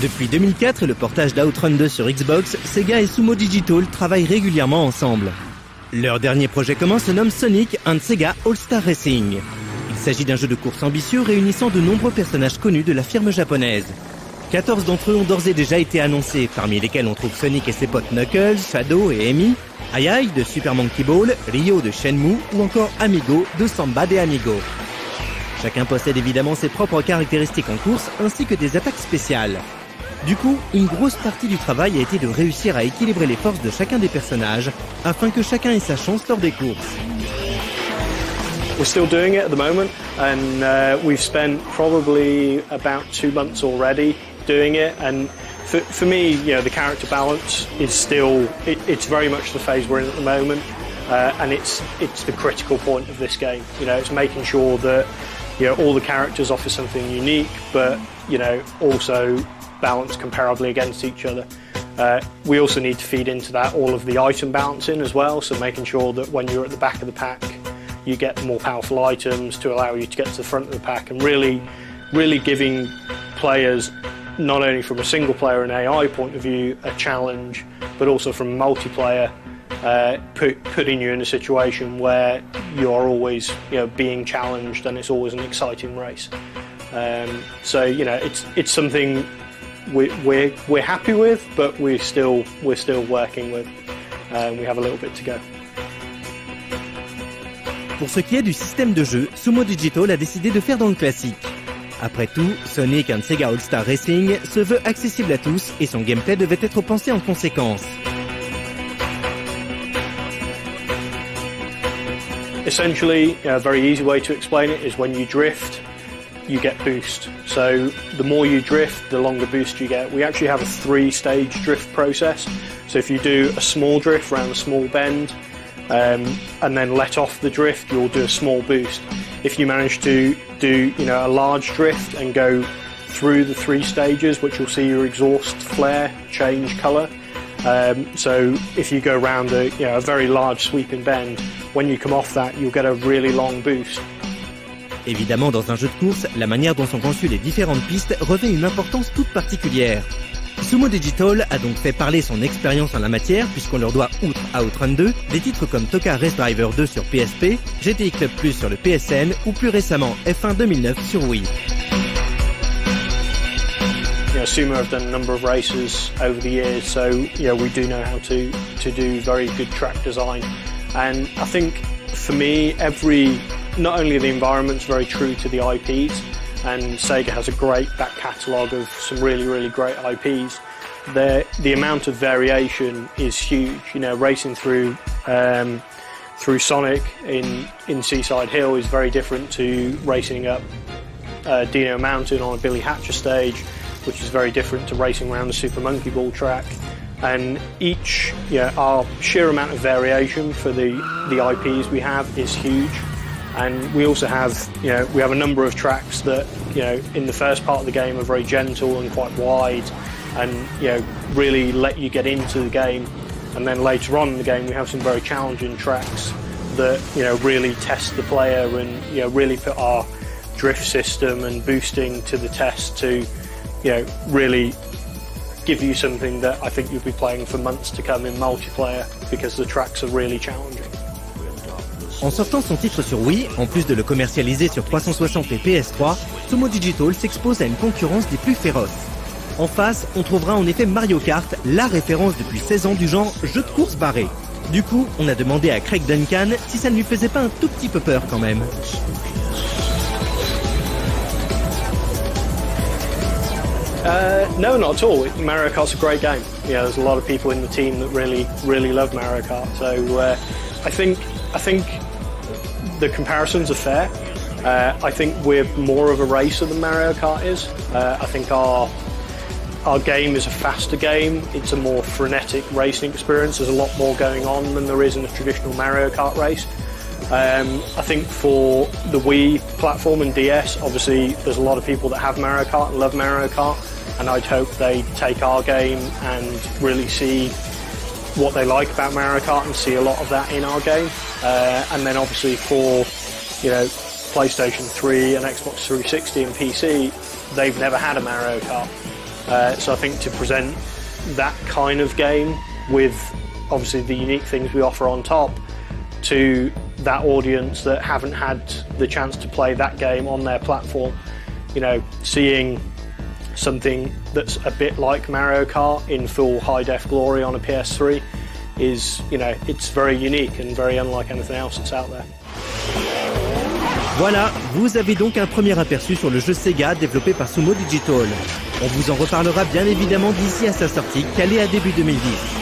Depuis 2004 et le portage d'Outrun 2 sur Xbox, Sega et Sumo Digital travaillent régulièrement ensemble. Leur dernier projet commun se nomme Sonic and Sega All-Star Racing. Il s'agit d'un jeu de course ambitieux réunissant de nombreux personnages connus de la firme japonaise. 14 d'entre eux ont d'ores et déjà été annoncés, parmi lesquels on trouve Sonic et ses potes Knuckles, Shadow et Amy, Ai de Super Monkey Ball, Ryo de Shenmue ou encore Amigo de Samba de Amigo. Chacun possède évidemment ses propres caractéristiques en course ainsi que des attaques spéciales. Du coup, une grosse partie du travail a été de réussir à équilibrer les forces de chacun des personnages afin que chacun ait sa chance lors des courses. We're still doing it at the moment, and we've spent probably about 2 months already doing it. And for me, you know, the character balance is still it's very much the phase we're in at the moment, and it's the critical point of this game. You know, it's making sure that, you know, all the characters offer something unique, but, you know, also balance comparably against each other. We also need to feed into that all of the item balancing as well, so making sure that when you're at the back of the pack, you get more powerful items to allow you to get to the front of the pack, and really giving players, not only from a single player and AI point of view, a challenge, but also from multiplayer, putting you in a situation where you are always, you know, being challenged, and it's always an exciting race. So, you know, it's something we're happy with, but we're still working with. We have a little bit to go. Pour ce qui est du système de jeu, Sumo Digital a décidé de faire dans le classique. Après tout, Sonic and Sega All-Star Racing se veut accessible à tous et son gameplay devait être pensé en conséquence. Essentially, a very easy way to explain it is when you drift, you get boost. So the more you drift, the longer boost you get. We actually have a 3-stage drift process. So if you do a small drift around a small bend, and then let off the drift, you'll do a small boost. If you manage to do, you know, a large drift and go through the 3 stages, which you'll see your exhaust flare change colour. So if you go around a very large sweeping bend, when you come off that, you'll get a really long boost. Évidemment, dans un jeu de course, la manière dont sont conçues les différentes pistes revêt une importance toute particulière. Sumo Digital a donc fait parler son expérience en la matière puisqu'on leur doit, outre Outrun 2, des titres comme TOCA Race Driver 2 sur PSP, GTI Club Plus sur le PSN ou plus récemment F1 2009 sur Wii. You know, Sumo have done a number of races over the years, so, you know, we do know how to do very good track design. And I think for me, not only the environment's very true to the IPs, and Sega has a great back catalogue of some really great IPs. The amount of variation is huge. You know, racing through Sonic in Seaside Hill is very different to racing up Dino Mountain on a Billy Hatcher stage, which is very different to racing around the Super Monkey Ball track. And each, you know, our sheer amount of variation for the IPs we have is huge. And we also have, you know, we have a number of tracks that, you know, in the first part of the game are very gentle and quite wide and, you know, really let you get into the game. And then later on in the game we have some very challenging tracks that, you know, really test the player and, you know, really put our drift system and boosting to the test to, you know, really give you something that I think you'll be playing for months to come in multiplayer because the tracks are really challenging. En sortant son titre sur Wii, en plus de le commercialiser sur 360 et PS3, Sumo Digital s'expose à une concurrence des plus féroces. En face, on trouvera en effet Mario Kart, la référence depuis 16 ans du genre jeu de course barré. Du coup, on a demandé à Craig Duncan si ça ne lui faisait pas un tout petit peu peur quand même. No, not at all. Mario Kart's a great game. You know, there's a lot of people in the team that really love Mario Kart. So I think the comparisons are fair. I think we're more of a racer than Mario Kart is. I think our game is a faster game. It's a more frenetic racing experience. There's a lot more going on than there is in a traditional Mario Kart race. I think for the Wii platform and DS, obviously there's a lot of people that have Mario Kart and love Mario Kart, and I'd hope they take our game and really see what they like about Mario Kart and see a lot of that in our game. And then obviously for, you know, PlayStation 3 and Xbox 360 and PC, they've never had a Mario Kart. So I think to present that kind of game with obviously the unique things we offer on top to that audience that haven't had the chance to play that game on their platform, you know, seeing something that's a bit like Mario Kart in full high-def glory on a PS3 is, you know, it's very unique and very unlike anything else that's out there. Voilà, vous avez donc un premier aperçu sur le jeu Sega développé par Sumo Digital. On vous en reparlera bien évidemment d'ici à sa sortie, calée à début 2010.